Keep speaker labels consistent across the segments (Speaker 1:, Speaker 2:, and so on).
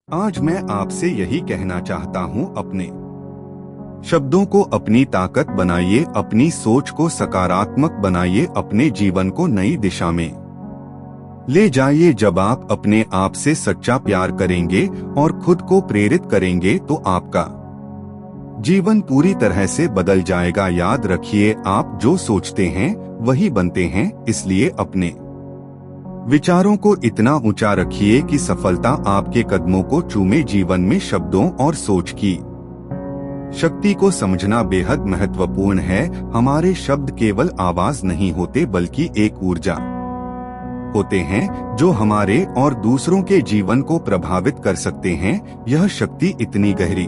Speaker 1: आज मैं आपसे यही कहना चाहता हूँ, अपने शब्दों को अपनी ताकत बनाइए, अपनी सोच को सकारात्मक बनाइए, अपने जीवन को नई दिशा में ले जाइए। जब आप अपने आप से सच्चा प्यार करेंगे और खुद को प्रेरित करेंगे तो आपका जीवन पूरी तरह से बदल जाएगा। याद रखिए, आप जो सोचते हैं वही बनते हैं, इसलिए अपने विचारों को इतना ऊंचा रखिए कि सफलता आपके कदमों को चूमे। जीवन में शब्दों और सोच की शक्ति को समझना बेहद महत्वपूर्ण है। हमारे शब्द केवल आवाज नहीं होते, बल्कि एक ऊर्जा होते हैं जो हमारे और दूसरों के जीवन को प्रभावित कर सकते हैं। यह शक्ति इतनी गहरी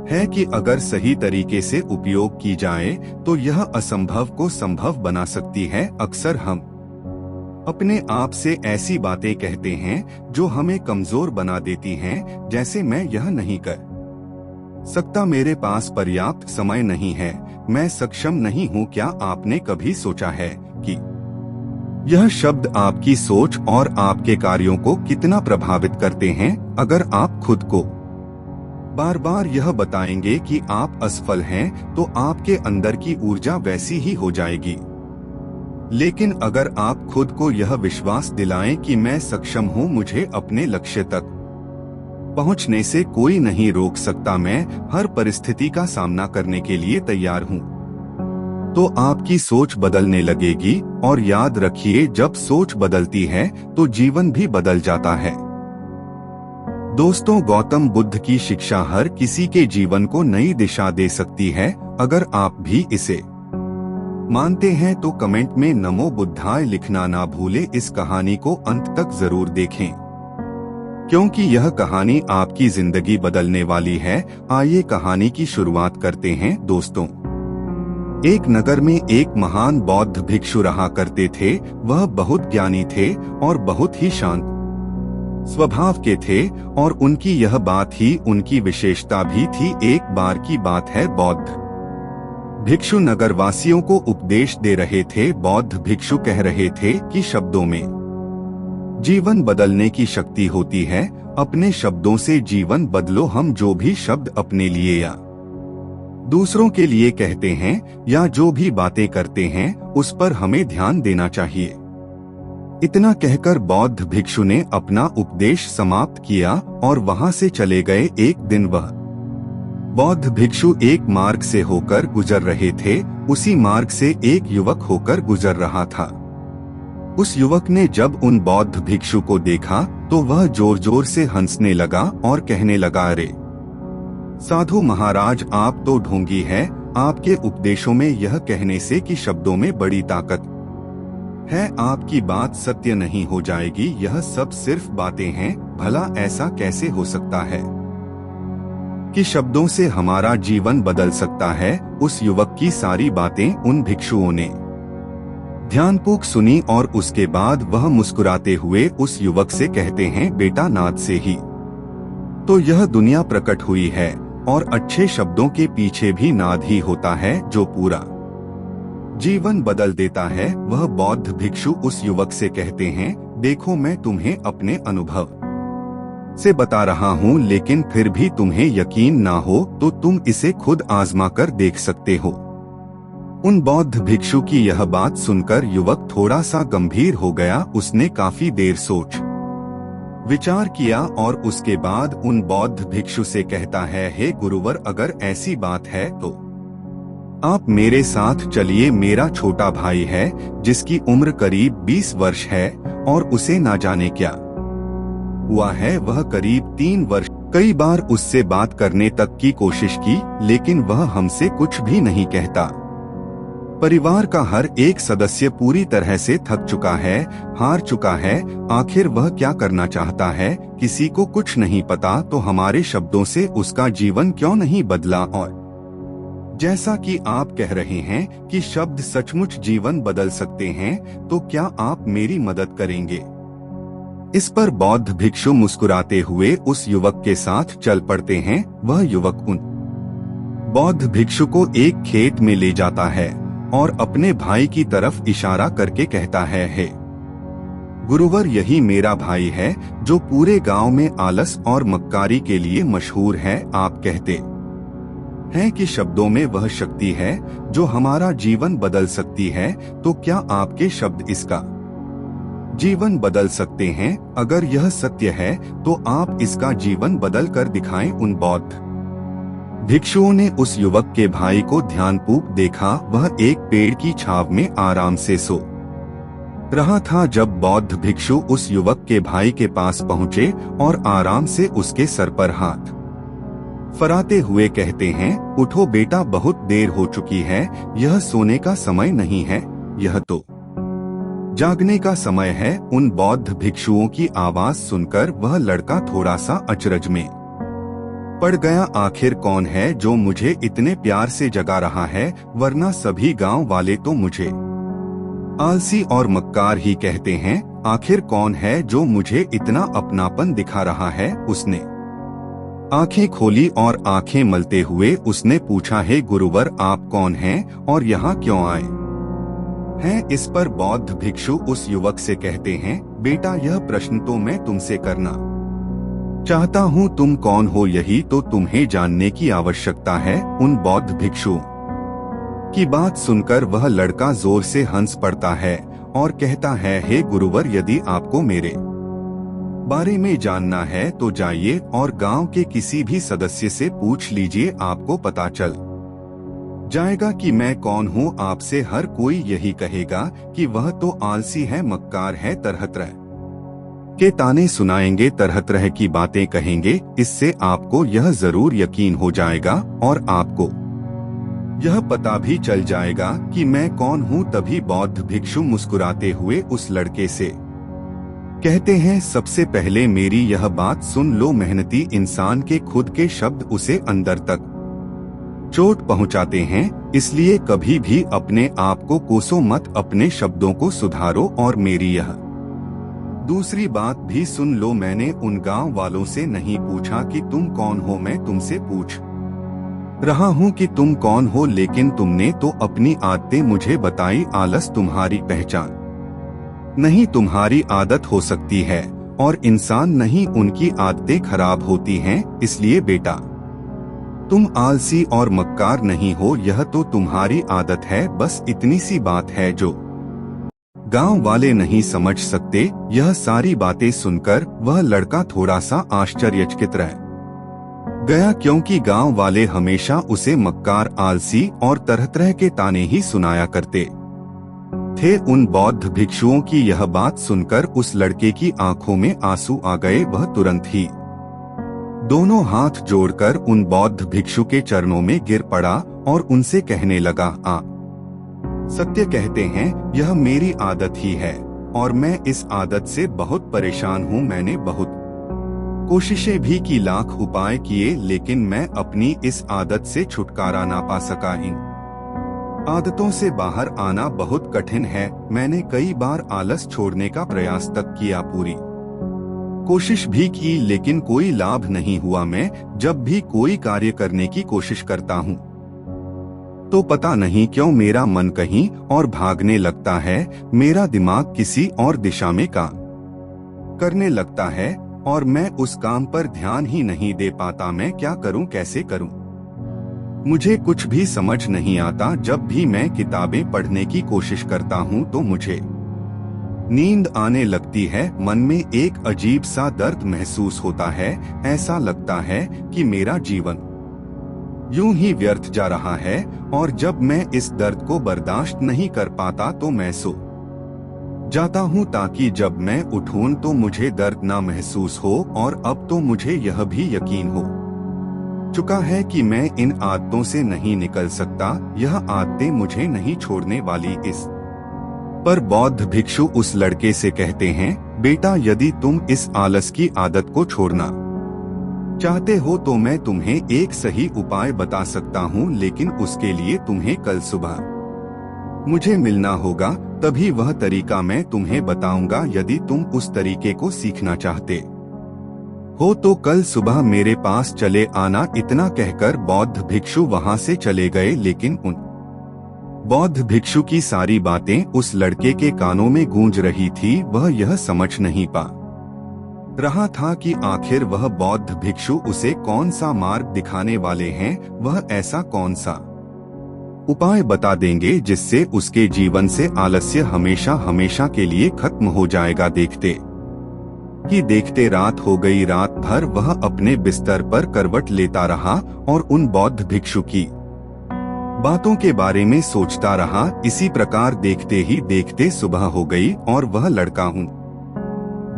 Speaker 1: है कि अगर सही तरीके से उपयोग की जाए तो यह असंभव को संभव बना सकती है। अक्सर हम अपने आप से ऐसी बातें कहते हैं जो हमें कमजोर बना देती हैं, जैसे मैं यह नहीं कर सकता, मेरे पास पर्याप्त समय नहीं है, मैं सक्षम नहीं हूँ। क्या आपने कभी सोचा है कि यह शब्द आपकी सोच और आपके कार्यों को कितना प्रभावित करते हैं? अगर आप खुद को बार बार यह बताएंगे कि आप असफल हैं, तो आपके अंदर की ऊर्जा वैसी ही हो जाएगी। लेकिन अगर आप खुद को यह विश्वास दिलाएं कि मैं सक्षम हूं, मुझे अपने लक्ष्य तक पहुंचने से कोई नहीं रोक सकता, मैं हर परिस्थिति का सामना करने के लिए तैयार हूं, तो आपकी सोच बदलने लगेगी। और याद रखिए, जब सोच बदलती है तो जीवन भी बदल जाता है। दोस्तों, गौतम बुद्ध की शिक्षा हर किसी के जीवन को नई दिशा दे सकती है। अगर आप भी इसे मानते हैं तो कमेंट में नमो बुद्धाय लिखना ना भूलें। इस कहानी को अंत तक जरूर देखें, क्योंकि यह कहानी आपकी जिंदगी बदलने वाली है। आइए कहानी की शुरुआत करते हैं। दोस्तों, एक नगर में एक महान बौद्ध भिक्षु रहा करते थे। वह बहुत ज्ञानी थे और बहुत ही शांत स्वभाव के थे, और उनकी यह बात ही उनकी विशेषता भी थी। एक बार की बात है, बौद्ध भिक्षु नगर वासियों को उपदेश दे रहे थे। बौद्ध भिक्षु कह रहे थे कि शब्दों में जीवन बदलने की शक्ति होती है। अपने शब्दों से जीवन बदलो। हम जो भी शब्द अपने लिए या दूसरों के लिए कहते हैं या जो भी बातें करते हैं, उस पर हमें ध्यान देना चाहिए। इतना कहकर बौद्ध भिक्षु ने अपना उपदेश समाप्त किया और वहां से चले गए। एक दिन वह बौद्ध भिक्षु एक मार्ग से होकर गुजर रहे थे। उसी मार्ग से एक युवक होकर गुजर रहा था। उस युवक ने जब उन बौद्ध भिक्षु को देखा तो वह जोर जोर से हंसने लगा और कहने लगा, अरे साधु महाराज, आप तो ढोंगी है। आपके उपदेशों में यह कहने से कि शब्दों में बड़ी ताकत है, आपकी बात सत्य नहीं हो जाएगी। यह सब सिर्फ बातें हैं। भला ऐसा कैसे हो सकता है कि शब्दों से हमारा जीवन बदल सकता है? उस युवक की सारी बातें उन भिक्षुओं ने ध्यानपूर्वक सुनी और उसके बाद वह मुस्कुराते हुए उस युवक से कहते हैं, बेटा, नाद से ही तो यह दुनिया प्रकट हुई है, और अच्छे शब्दों के पीछे भी नाद ही होता है जो पूरा जीवन बदल देता है। वह बौद्ध भिक्षु उस युवक से कहते हैं, देखो, मैं तुम्हें अपने अनुभव से बता रहा हूँ, लेकिन फिर भी तुम्हें यकीन ना हो तो तुम इसे खुद आजमा कर देख सकते हो। उन बौद्ध भिक्षु की यह बात सुनकर युवक थोड़ा सा गंभीर हो गया। उसने काफी देर सोच विचार किया और उसके बाद उन बौद्ध भिक्षु से कहता है, हे गुरुवर, अगर ऐसी बात है तो आप मेरे साथ चलिए। मेरा छोटा भाई है जिसकी उम्र करीब 20 वर्ष है और उसे ना जाने क्या हुआ है। वह करीब 3 वर्ष कई बार उससे बात करने तक की कोशिश की, लेकिन वह हमसे कुछ भी नहीं कहता। परिवार का हर एक सदस्य पूरी तरह से थक चुका है, हार चुका है। आखिर वह क्या करना चाहता है, किसी को कुछ नहीं पता। तो हमारे शब्दों से उसका जीवन क्यों नहीं बदला? और जैसा कि आप कह रहे हैं कि शब्द सचमुच जीवन बदल सकते हैं, तो क्या आप मेरी मदद करेंगे? इस पर बौद्ध भिक्षु मुस्कुराते हुए उस युवक के साथ चल पड़ते हैं। वह युवक उन बौद्ध भिक्षु को एक खेत में ले जाता है और अपने भाई की तरफ इशारा करके कहता है, हे गुरुवर, यही मेरा भाई है जो पूरे गांव में आलस और मक्कारी के लिए मशहूर है। आप कहते हैं कि शब्दों में वह शक्ति है जो हमारा जीवन बदल सकती है, तो क्या आपके शब्द इसका जीवन बदल सकते हैं? अगर यह सत्य है तो आप इसका जीवन बदल कर दिखाएं। उन बौद्ध भिक्षुओं ने उस युवक के भाई को ध्यानपूर्वक देखा। वह एक पेड़ की छाव में आराम से सो रहा था। जब बौद्ध भिक्षु उस युवक के भाई के पास पहुंचे और आराम से उसके सर पर हाथ फराते हुए कहते हैं, उठो बेटा, बहुत देर हो चुकी है। यह सोने का समय नहीं है, यह तो जागने का समय है। उन बौद्ध भिक्षुओं की आवाज सुनकर वह लड़का थोड़ा सा अचरज में पड़ गया। आखिर कौन है जो मुझे इतने प्यार से जगा रहा है, वरना सभी गांव वाले तो मुझे आलसी और मक्कार ही कहते हैं। आखिर कौन है जो मुझे इतना अपनापन दिखा रहा है? उसने आंखें खोली और आंखें मलते हुए उसने पूछा, हे गुरुवर, आप कौन हैं और यहाँ क्यों आए हैं? इस पर बौद्ध भिक्षु उस युवक से कहते हैं, बेटा, यह प्रश्न तो मैं तुमसे करना चाहता हूँ। तुम कौन हो यही तो तुम्हें जानने की आवश्यकता है। उन बौद्ध भिक्षुओं की बात सुनकर वह लड़का जोर से हंस पड़ता है और कहता है, हे गुरुवर, यदि आपको मेरे बारे में जानना है तो जाइए और गांव के किसी भी सदस्य से पूछ लीजिए। आपको पता चल जाएगा कि मैं कौन हूँ। आपसे हर कोई यही कहेगा कि वह तो आलसी है, मक्कार है, तरह तरह के ताने सुनाएंगे, तरह तरह की बातें कहेंगे। इससे आपको यह जरूर यकीन हो जाएगा और आपको यह पता भी चल जाएगा कि मैं कौन हूँ। तभी बौद्ध भिक्षु मुस्कुराते हुए उस लड़के से कहते हैं, सबसे पहले मेरी यह बात सुन लो। मेहनती इंसान के खुद के शब्द उसे अंदर तक चोट पहुंचाते हैं, इसलिए कभी भी अपने आप को कोसो मत। अपने शब्दों को सुधारो। और मेरी यह दूसरी बात भी सुन लो। मैंने उन गांव वालों से नहीं पूछा कि तुम कौन हो, मैं तुमसे पूछ रहा हूँ कि तुम कौन हो, लेकिन तुमने तो अपनी आदतें मुझे बताई। आलस तुम्हारी पहचान नहीं, तुम्हारी आदत हो सकती है, और इंसान नहीं, उनकी आदतें खराब होती हैं। इसलिए बेटा, तुम आलसी और मक्कार नहीं हो, यह तो तुम्हारी आदत है। बस इतनी सी बात है जो गांव वाले नहीं समझ सकते। यह सारी बातें सुनकर वह लड़का थोड़ा सा आश्चर्यचकित रह गया, क्योंकि गांव वाले हमेशा उसे मक्कार, आलसी और तरह तरह के ताने ही सुनाया करते थे। उन बौद्ध भिक्षुओं की यह बात सुनकर उस लड़के की आंखों में आंसू आ गए। वह तुरंत ही दोनों हाथ जोड़कर उन बौद्ध भिक्षु के चरणों में गिर पड़ा और उनसे कहने लगा, आप सत्य कहते हैं, यह मेरी आदत ही है और मैं इस आदत से बहुत परेशान हूँ। मैंने बहुत कोशिशें भी की, लाख उपाय किए, लेकिन मैं अपनी इस आदत से छुटकारा ना पा सका। इन आदतों से बाहर आना बहुत कठिन है। मैंने कई बार आलस छोड़ने का प्रयास तक किया, पूरी कोशिश भी की, लेकिन कोई लाभ नहीं हुआ। मैं जब भी कोई कार्य करने की कोशिश करता हूँ तो पता नहीं क्यों मेरा मन कहीं और भागने लगता है। मेरा दिमाग किसी और दिशा में काम करने लगता है और मैं उस काम पर ध्यान ही नहीं दे पाता। मैं क्या करूं, कैसे करूं, मुझे कुछ भी समझ नहीं आता। जब भी मैं किताबें पढ़ने की कोशिश करता हूं तो मुझे नींद आने लगती है। मन में एक अजीब सा दर्द महसूस होता है। ऐसा लगता है कि मेरा जीवन यूं ही व्यर्थ जा रहा है, और जब मैं इस दर्द को बर्दाश्त नहीं कर पाता तो मैं सो जाता हूं, ताकि जब मैं उठूं तो मुझे दर्द ना महसूस हो। और अब तो मुझे यह भी यकीन हो चुका है कि मैं इन आदतों से नहीं निकल सकता। यह आदतें मुझे नहीं छोड़ने वाली। इस पर बौद्ध भिक्षु उस लड़के से कहते हैं, बेटा, यदि तुम इस आलस की आदत को छोड़ना चाहते हो तो मैं तुम्हें एक सही उपाय बता सकता हूँ, लेकिन उसके लिए तुम्हें कल सुबह मुझे मिलना होगा। तभी वह तरीका मैं तुम्हें बताऊंगा। यदि तुम उस तरीके को सीखना चाहते हो तो कल सुबह मेरे पास चले आना। इतना कहकर बौद्ध भिक्षु वहां से चले गए, लेकिन उन बौद्ध भिक्षु की सारी बातें उस लड़के के कानों में गूंज रही थी। वह यह समझ नहीं पा रहा था कि आखिर वह बौद्ध भिक्षु उसे कौन सा मार्ग दिखाने वाले हैं। वह ऐसा कौन सा उपाय बता देंगे जिससे उसके जीवन से आलस्य हमेशा हमेशा के लिए खत्म हो जाएगा। देखते रात हो गई। रात भर वह अपने बिस्तर पर करवट लेता रहा और उन बौद्ध भिक्षु की बातों के बारे में सोचता रहा। इसी प्रकार देखते ही देखते सुबह हो गई और वह लड़का उन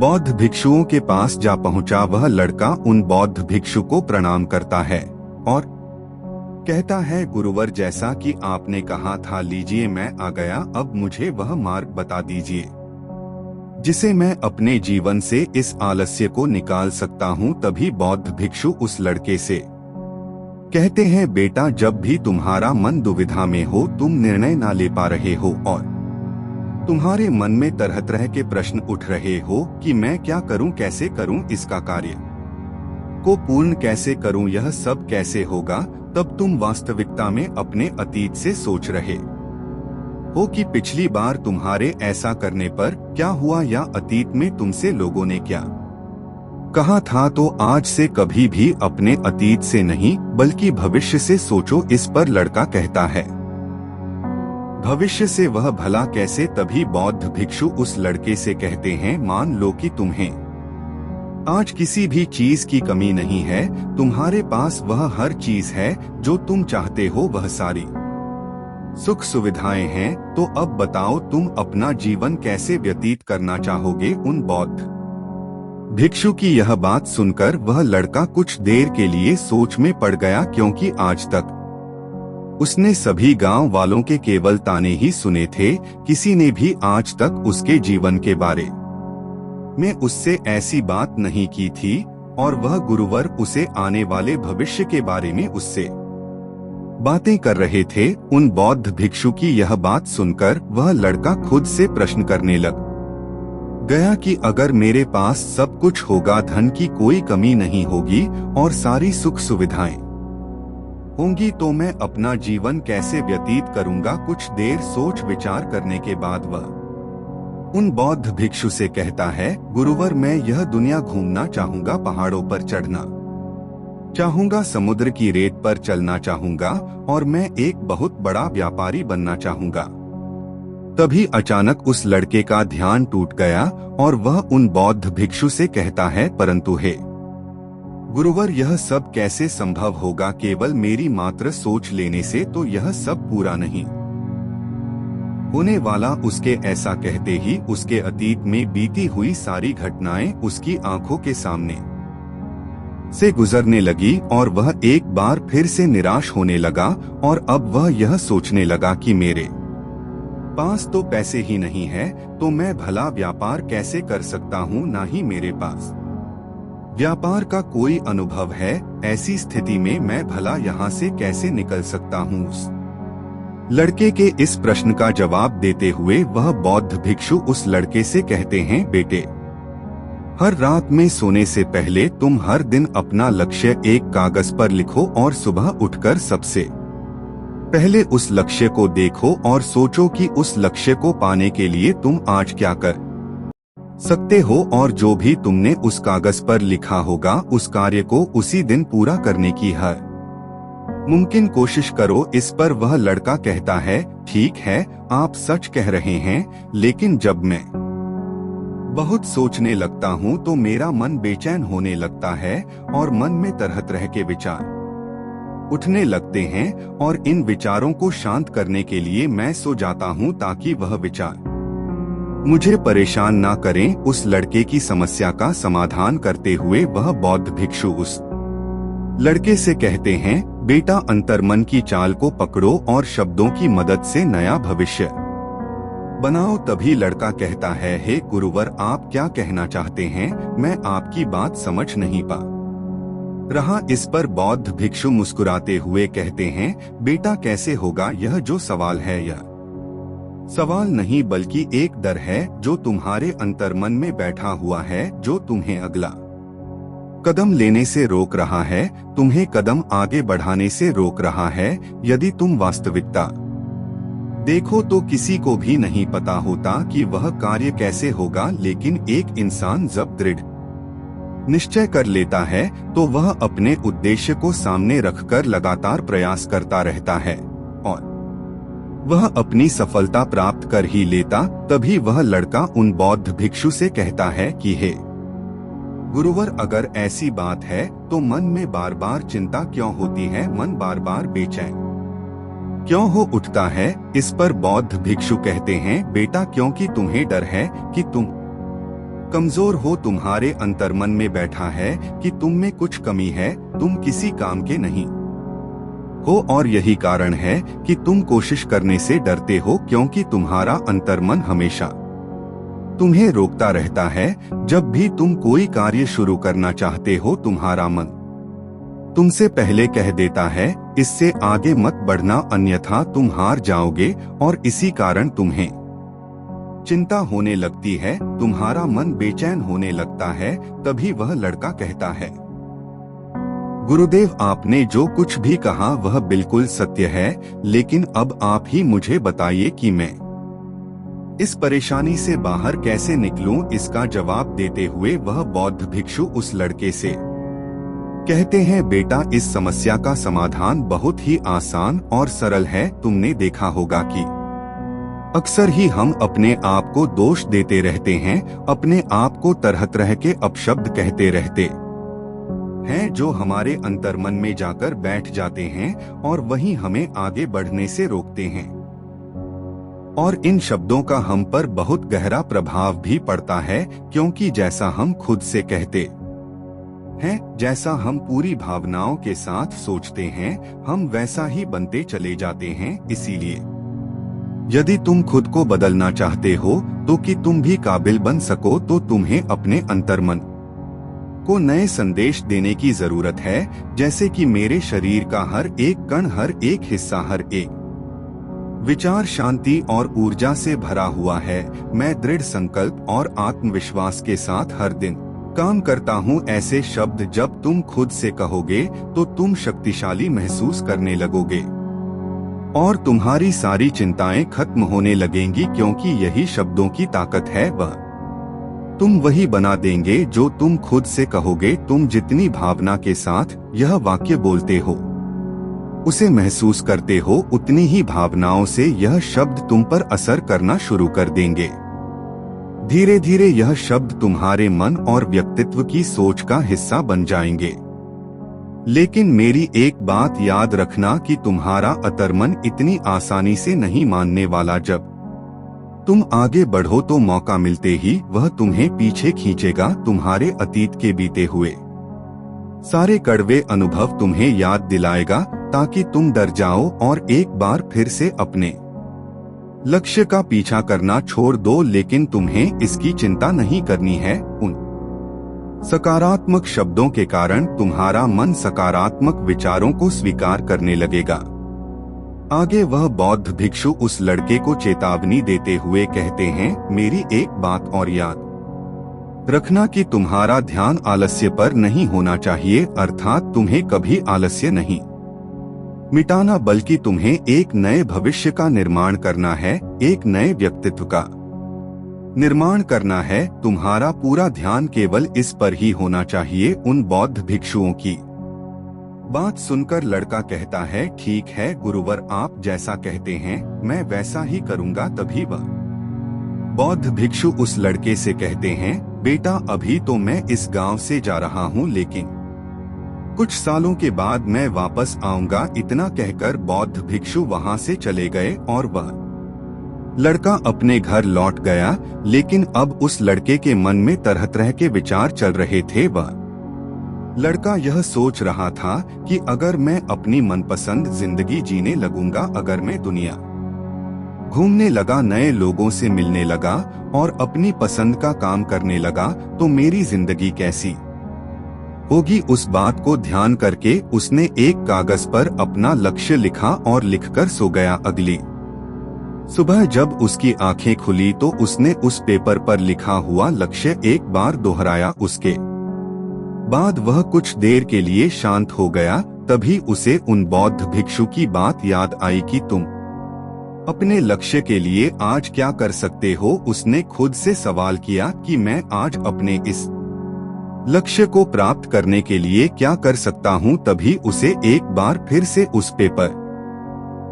Speaker 1: बौद्ध भिक्षुओं के पास जा पहुंचा। वह लड़का उन बौद्ध भिक्षु को प्रणाम करता है और कहता है, गुरुवर, जैसा कि आपने कहा था, लीजिए मैं आ गया। अब मुझे वह मार्ग बता दीजिए जिसे मैं अपने जीवन से इस आलस्य को निकाल सकता हूँ। तभी बौद्ध भिक्षु उस लड़के से कहते हैं, बेटा, जब भी तुम्हारा मन दुविधा में हो, तुम निर्णय ना ले पा रहे हो और तुम्हारे मन में तरह तरह के प्रश्न उठ रहे हो कि मैं क्या करूं, कैसे करूं, इसका कार्य को पूर्ण कैसे करूं, यह सब कैसे होगा, तब तुम वास्तविकता में अपने अतीत से सोच रहे हो कि पिछली बार तुम्हारे ऐसा करने पर क्या हुआ या अतीत में तुमसे लोगों ने क्या कहा था। तो आज से कभी भी अपने अतीत से नहीं बल्कि भविष्य से सोचो। इस पर लड़का कहता है, भविष्य से वह भला कैसे। तभी बौद्ध भिक्षु उस लड़के से कहते हैं, मान लो कि तुम्हें आज किसी भी चीज की कमी नहीं है, तुम्हारे पास वह हर चीज है जो तुम चाहते हो, वह सारी सुख सुविधाएं हैं। तो अब बताओ तुम अपना जीवन कैसे व्यतीत करना चाहोगे। उन बौद्ध भिक्षु की यह बात सुनकर वह लड़का कुछ देर के लिए सोच में पड़ गया, क्योंकि आज तक उसने सभी गांव वालों के केवल ताने ही सुने थे। किसी ने भी आज तक उसके जीवन के बारे में उससे ऐसी बात नहीं की थी और वह गुरुवर उसे आने वाले भविष्य के बारे में उससे बातें कर रहे थे। उन बौद्ध भिक्षु की यह बात सुनकर वह लड़का खुद से प्रश्न करने लग गया कि अगर मेरे पास सब कुछ होगा, धन की कोई कमी नहीं होगी और सारी सुख सुविधाएं होंगी, तो मैं अपना जीवन कैसे व्यतीत करूंगा। कुछ देर सोच विचार करने के बाद वह उन बौद्ध भिक्षु से कहता है, गुरुवर, मैं यह दुनिया घूमना चाहूंगा, पहाड़ों पर चढ़ना चाहूंगा, समुद्र की रेत पर चलना चाहूंगा और मैं एक बहुत बड़ा व्यापारी बनना चाहूंगा। तभी अचानक उस लड़के का ध्यान टूट गया और वह उन बौद्ध भिक्षु से कहता है, परंतु हे गुरुवर, यह सब कैसे संभव होगा। केवल मेरी मात्र सोच लेने से तो यह सब पूरा नहीं होने वाला। उसके ऐसा कहते ही उसके अतीत में बीती हुई सारी घटनाएं उसकी आंखों के सामने से गुजरने लगी और वह एक बार फिर से निराश होने लगा और अब वह यह सोचने लगा कि मेरे पास तो पैसे ही नहीं है, तो मैं भला व्यापार कैसे कर सकता हूँ, ना ही मेरे पास व्यापार का कोई अनुभव है। ऐसी स्थिति में मैं भला यहाँ से कैसे निकल सकता हूँ। उस लड़के के इस प्रश्न का जवाब देते हुए वह बौद्ध भिक्षु उस लड़के से कहते हैं, बेटे, हर रात में सोने से पहले तुम हर दिन अपना लक्ष्य एक कागज पर लिखो और सुबह उठकर सबसे पहले उस लक्ष्य को देखो और सोचो कि उस लक्ष्य को पाने के लिए तुम आज क्या कर सकते हो और जो भी तुमने उस कागज पर लिखा होगा उस कार्य को उसी दिन पूरा करने की हर मुमकिन कोशिश करो। इस पर वह लड़का कहता है, ठीक है, आप सच कह रहे हैं, लेकिन जब मैं बहुत सोचने लगता हूँ तो मेरा मन बेचैन होने लगता है और मन में तरह तरह के विचार उठने लगते हैं और इन विचारों को शांत करने के लिए मैं सो जाता हूँ ताकि वह विचार मुझे परेशान ना करें। उस लड़के की समस्या का समाधान करते हुए वह बौद्ध भिक्षु उस लड़के से कहते हैं, बेटा, अंतर्मन की चाल को पकड़ो और शब्दों की मदद से नया भविष्य बनाओ। तभी लड़का कहता है, हे गुरुवर, आप क्या कहना चाहते हैं, मैं आपकी बात समझ नहीं पा रहा। इस पर बौद्ध भिक्षु मुस्कुराते हुए कहते हैं, बेटा, कैसे होगा। यह जो सवाल है यह सवाल नहीं बल्कि एक डर है जो तुम्हारे अंतर्मन में बैठा हुआ है, जो तुम्हें अगला कदम लेने से रोक रहा है, तुम्हें कदम आगे बढ़ाने से रोक रहा है। यदि तुम वास्तविकता देखो तो किसी को भी नहीं पता होता कि वह कार्य कैसे होगा, लेकिन एक इंसान जब दृढ़ निश्चय कर लेता है तो वह अपने उद्देश्य को सामने रखकर लगातार प्रयास करता रहता है और वह अपनी सफलता प्राप्त कर ही लेता। तभी वह लड़का उन बौद्ध भिक्षु से कहता है कि हे गुरुवर, अगर ऐसी बात है तो मन में बार बार चिंता क्यों होती है, मन बार बार बेचैन क्यों हो उठता है। इस पर बौद्ध भिक्षु कहते हैं, बेटा क्योंकि तुम्हें डर है कि तुम कमजोर हो, तुम्हारे अंतर्मन में बैठा है कि तुम में कुछ कमी है, तुम किसी काम के नहीं हो और यही कारण है कि तुम कोशिश करने से डरते हो, क्योंकि तुम्हारा अंतर्मन हमेशा तुम्हें रोकता रहता है। जब भी तुम कोई कार्य शुरू करना चाहते हो, तुम्हारा मन तुमसे पहले कह देता है इससे आगे मत बढ़ना, अन्यथा तुम हार जाओगे और इसी कारण तुम्हें चिंता होने लगती है, तुम्हारा मन बेचैन होने लगता है। तभी वह लड़का कहता है, गुरुदेव आपने जो कुछ भी कहा वह बिल्कुल सत्य है, लेकिन अब आप ही मुझे बताइए कि मैं इस परेशानी से बाहर कैसे निकलूं। इसका जवाब देते हुए वह बौद्ध भिक्षु उस लड़के से कहते हैं, बेटा इस समस्या का समाधान बहुत ही आसान और सरल है। तुमने देखा होगा कि अक्सर ही हम अपने आप को दोष देते रहते हैं, अपने आप को तरह तरह के अपशब्द कहते रहते हैं जो हमारे अंतर्मन में जाकर बैठ जाते हैं और वहीं हमें आगे बढ़ने से रोकते हैं। और इन शब्दों का हम पर बहुत गहरा प्रभाव भी पड़ता है, क्योंकि जैसा हम खुद से कहते हैं, जैसा हम पूरी भावनाओं के साथ सोचते हैं, हम वैसा ही बनते चले जाते हैं। इसीलिए यदि तुम खुद को बदलना चाहते हो तो कि तुम भी काबिल बन सको, तो तुम्हें अपने अंतर्मन को नए संदेश देने की जरूरत है। जैसे कि मेरे शरीर का हर एक कण, हर एक हिस्सा, हर एक विचार शांति और ऊर्जा से भरा हुआ है। मैं दृढ़ संकल्प और आत्मविश्वास के साथ हर दिन काम करता हूँ। ऐसे शब्द जब तुम खुद से कहोगे तो तुम शक्तिशाली महसूस करने लगोगे और तुम्हारी सारी चिंताएं खत्म होने लगेंगी, क्योंकि यही शब्दों की ताकत है। वह तुम वही बना देंगे जो तुम खुद से कहोगे। तुम जितनी भावना के साथ यह वाक्य बोलते हो, उसे महसूस करते हो, उतनी ही भावनाओं से यह शब्द तुम पर असर करना शुरू कर देंगे। धीरे धीरे यह शब्द तुम्हारे मन और व्यक्तित्व की सोच का हिस्सा बन जाएंगे। लेकिन मेरी एक बात याद रखना कि तुम्हारा अंतर्मन इतनी आसानी से नहीं मानने वाला। जब तुम आगे बढ़ो तो मौका मिलते ही वह तुम्हें पीछे खींचेगा। तुम्हारे अतीत के बीते हुए सारे कड़वे अनुभव तुम्हें याद दिलाएगा, ताकि तुम डर जाओ और एक बार फिर से अपने लक्ष्य का पीछा करना छोड़ दो। लेकिन तुम्हें इसकी चिंता नहीं करनी है। उन सकारात्मक शब्दों के कारण तुम्हारा मन सकारात्मक विचारों को स्वीकार करने लगेगा। आगे वह बौद्ध भिक्षु उस लड़के को चेतावनी देते हुए कहते हैं, मेरी एक बात और याद रखना कि तुम्हारा ध्यान आलस्य पर नहीं होना चाहिए, अर्थात तुम्हें कभी आलस्य नहीं मिटाना, बल्कि तुम्हें एक नए भविष्य का निर्माण करना है, एक नए व्यक्तित्व का निर्माण करना है। तुम्हारा पूरा ध्यान केवल इस पर ही होना चाहिए। उन बौद्ध भिक्षुओं की बात सुनकर लड़का कहता है, ठीक है गुरुवर, आप जैसा कहते हैं मैं वैसा ही करूँगा। तभी वह बौद्ध भिक्षु उस लड़के से कहते हैं, बेटा अभी तो मैं इस गांव से जा रहा हूँ, लेकिन कुछ सालों के बाद मैं वापस आऊंगा। इतना कहकर बौद्ध भिक्षु वहां से चले गए और वह लड़का अपने घर लौट गया। लेकिन अब उस लड़के के मन में तरह तरह के विचार चल रहे थे। वह लड़का यह सोच रहा था कि अगर मैं अपनी मनपसंद जिंदगी जीने लगूंगा, अगर मैं दुनिया घूमने लगा, नए लोगों से मिलने लगा और अपनी पसंद का काम करने लगा, तो मेरी जिंदगी कैसी होगी। उस बात को ध्यान करके उसने एक कागज पर अपना लक्ष्य लिखा और लिखकर सो गया। अगली सुबह जब उसकी आंखें खुली तो उसने उस पेपर पर लिखा हुआ लक्ष्य एक बार दोहराया। उसके बाद वह कुछ देर के लिए शांत हो गया। तभी उसे उन बौद्ध भिक्षु की बात याद आई कि तुम अपने लक्ष्य के लिए आज क्या कर सकते हो? उसने खुद से सवाल किया कि मैं आज अपने इस लक्ष्य को प्राप्त करने के लिए क्या कर सकता हूँ। तभी उसे एक बार फिर से उस पेपर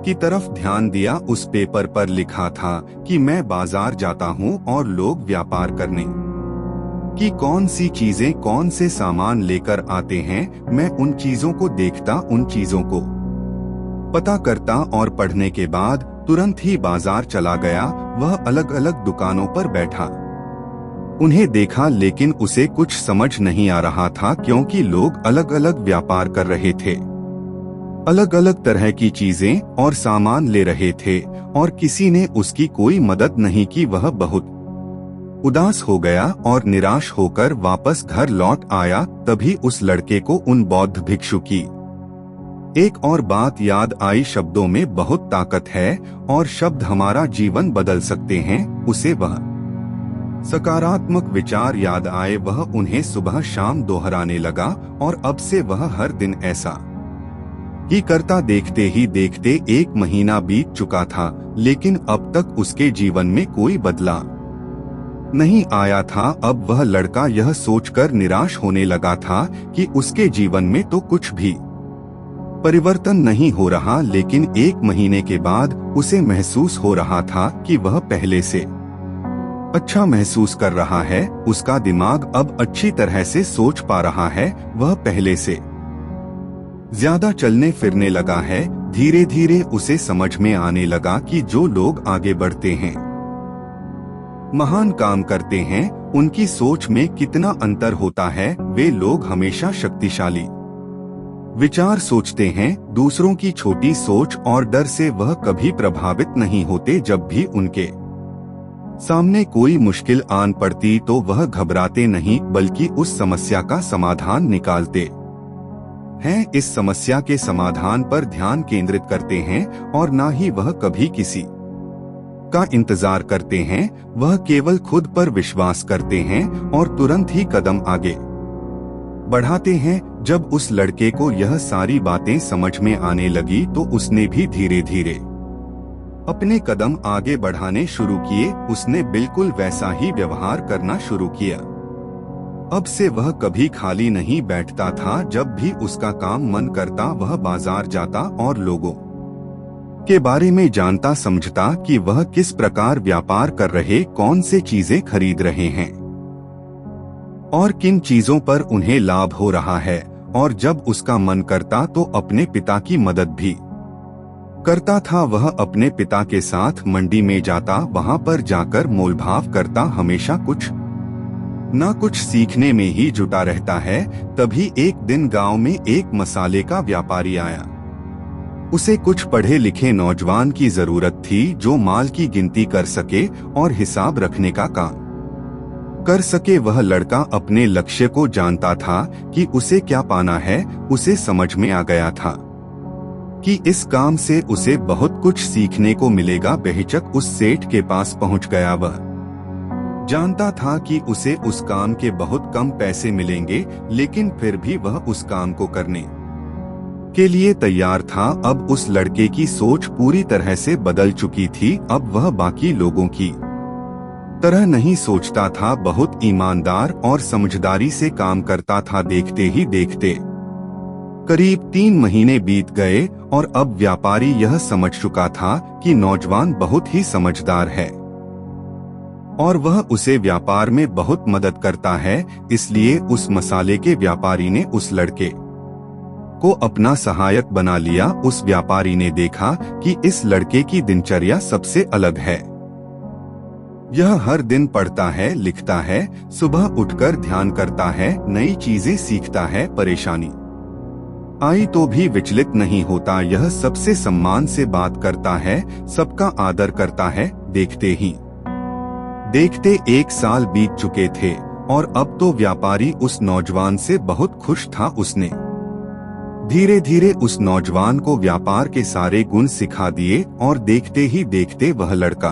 Speaker 1: की तरफ ध्यान दिया। उस पेपर पर लिखा था कि मैं बाजार जाता हूँ और लोग व्यापार करने कि कौन सी चीजें कौन से सामान लेकर आते हैं, मैं उन चीजों को देखता, उन चीजों को पता करता और पढ़ने के बाद तुरंत ही बाजार चला गया। वह अलग अलग दुकानों पर बैठा उन्हें देखा, लेकिन उसे कुछ समझ नहीं आ रहा था क्योंकि लोग अलग अलग व्यापार कर रहे थे, अलग अलग तरह की चीजें और सामान ले रहे थे और किसी ने उसकी कोई मदद नहीं की। वह बहुत उदास हो गया और निराश होकर वापस घर लौट आया। तभी उस लड़के को उन बौद्ध भिक्षु की एक और बात याद आई। शब्दों में बहुत ताकत है और शब्द हमारा जीवन बदल सकते हैं। उसे वह सकारात्मक विचार याद आए। वह उन्हें सुबह शाम दोहराने लगा और अब से वह हर दिन ऐसा ही करता। देखते ही देखते 1 महीना बीत चुका था, लेकिन अब तक उसके जीवन में कोई बदलाव नहीं आया था। अब वह लड़का यह सोचकर निराश होने लगा था कि उसके जीवन में तो कुछ भी परिवर्तन नहीं हो रहा, लेकिन 1 महीने के बाद उसे महसूस हो रहा था कि वह पहले से अच्छा महसूस कर रहा है। उसका दिमाग अब अच्छी तरह से सोच पा रहा है। वह पहले से ज्यादा चलने फिरने लगा है। धीरे धीरे उसे समझ में आने लगा कि जो लोग आगे बढ़ते हैं, महान काम करते हैं, उनकी सोच में कितना अंतर होता है। वे लोग हमेशा शक्तिशाली विचार सोचते हैं। दूसरों की छोटी सोच और डर से वह कभी प्रभावित नहीं होते। जब भी उनके सामने कोई मुश्किल आन पड़ती तो वह घबराते नहीं, बल्कि उस समस्या का समाधान निकालते हैं। इस समस्या के समाधान पर ध्यान केंद्रित करते हैं और ना ही वह कभी किसी का इंतजार करते हैं। वह केवल खुद पर विश्वास करते हैं और तुरंत ही कदम आगे बढ़ाते हैं। जब उस लड़के को यह सारी बातें समझ में आने लगी तो उसने भी धीरे धीरे अपने कदम आगे बढ़ाने शुरू किए। उसने बिल्कुल वैसा ही व्यवहार करना शुरू किया। अब से वह कभी खाली नहीं बैठता था। जब भी उसका काम मन करता वह बाजार जाता और लोगों के बारे में जानता, समझता कि वह किस प्रकार व्यापार कर रहे, कौन से चीजें खरीद रहे हैं और किन चीजों पर उन्हें लाभ हो रहा है। और जब उसका मन करता तो अपने पिता की मदद भी करता था। वह अपने पिता के साथ मंडी में जाता, वहां पर जाकर मोलभाव करता, हमेशा कुछ न कुछ सीखने में ही जुटा रहता है। तभी एक दिन गांव में एक मसाले का व्यापारी आया। उसे कुछ पढ़े लिखे नौजवान की जरूरत थी जो माल की गिनती कर सके और हिसाब रखने का काम कर सके। वह लड़का अपने लक्ष्य को जानता था कि उसे क्या पाना है। उसे समझ में आ गया था कि इस काम से उसे बहुत कुछ सीखने को मिलेगा। बेहिचक उस सेठ के पास पहुंच गया। वह जानता था कि उसे उस काम के बहुत कम पैसे मिलेंगे, लेकिन फिर भी वह उस काम को करने के लिए तैयार था। अब उस लड़के की सोच पूरी तरह से बदल चुकी थी। अब वह बाकी लोगों की तरह नहीं सोचता था, बहुत ईमानदार और समझदारी से काम करता था। देखते ही देखते करीब 3 महीने बीत गए और अब व्यापारी यह समझ चुका था कि नौजवान बहुत ही समझदार है और वह उसे व्यापार में बहुत मदद करता है। इसलिए उस मसाले के व्यापारी ने उस लड़के को अपना सहायक बना लिया। उस व्यापारी ने देखा कि इस लड़के की दिनचर्या सबसे अलग है। यह हर दिन पढ़ता है, लिखता है, सुबह उठकर ध्यान करता है, नई चीजें सीखता है, परेशानी आई तो भी विचलित नहीं होता। यह सबसे सम्मान से बात करता है, सबका आदर करता है। देखते ही देखते 1 साल बीत चुके थे और अब तो व्यापारी उस नौजवान से बहुत खुश था। उसने धीरे धीरे उस नौजवान को व्यापार के सारे गुण सिखा दिए और देखते ही देखते वह लड़का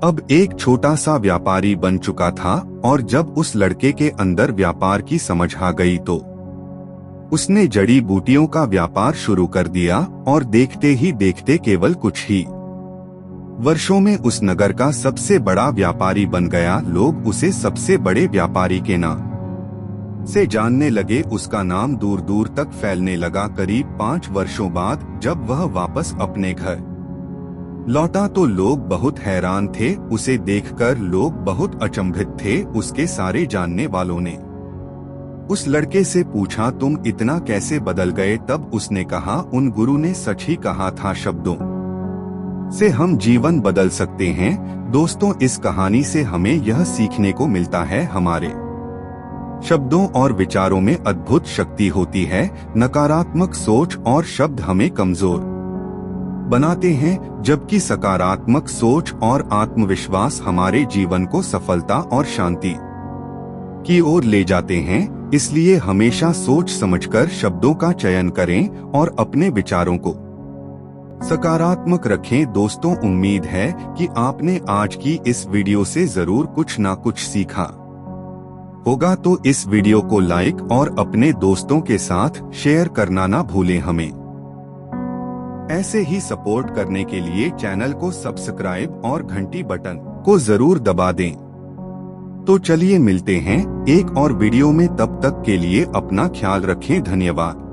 Speaker 1: अब एक छोटा सा व्यापारी बन चुका था। और जब उस लड़के के अंदर व्यापार की समझ आ गई तो उसने जड़ी बूटियों का व्यापार शुरू कर दिया और देखते ही देखते केवल कुछ ही वर्षों में उस नगर का सबसे बड़ा व्यापारी बन गया। लोग उसे सबसे बड़े व्यापारी के नाम से जानने लगे। उसका नाम दूर दूर तक फैलने लगा। करीब 5 वर्षों बाद जब वह वापस अपने घर लौटा तो लोग बहुत हैरान थे। उसे देखकर लोग बहुत अचंभित थे। उसके सारे जानने वालों ने उस लड़के से पूछा, तुम इतना कैसे बदल गए? तब उसने कहा, उन गुरु ने सच ही कहा था, शब्दों से हम जीवन बदल सकते हैं। दोस्तों, इस कहानी से हमें यह सीखने को मिलता है, हमारे शब्दों और विचारों में अद्भुत शक्ति होती है। नकारात्मक सोच और शब्द हमें कमजोर बनाते हैं, जबकि सकारात्मक सोच और आत्मविश्वास हमारे जीवन को सफलता और शांति की ओर ले जाते हैं। इसलिए हमेशा सोच समझकर शब्दों का चयन करें और अपने विचारों को सकारात्मक रखें। दोस्तों, उम्मीद है कि आपने आज की इस वीडियो से जरूर कुछ ना कुछ सीखा होगा। तो इस वीडियो को लाइक और अपने दोस्तों के साथ शेयर करना ना भूलें। हमें ऐसे ही सपोर्ट करने के लिए चैनल को सब्सक्राइब और घंटी बटन को जरूर दबा दें। तो चलिए मिलते हैं एक और वीडियो में। तब तक के लिए अपना ख्याल रखें। धन्यवाद।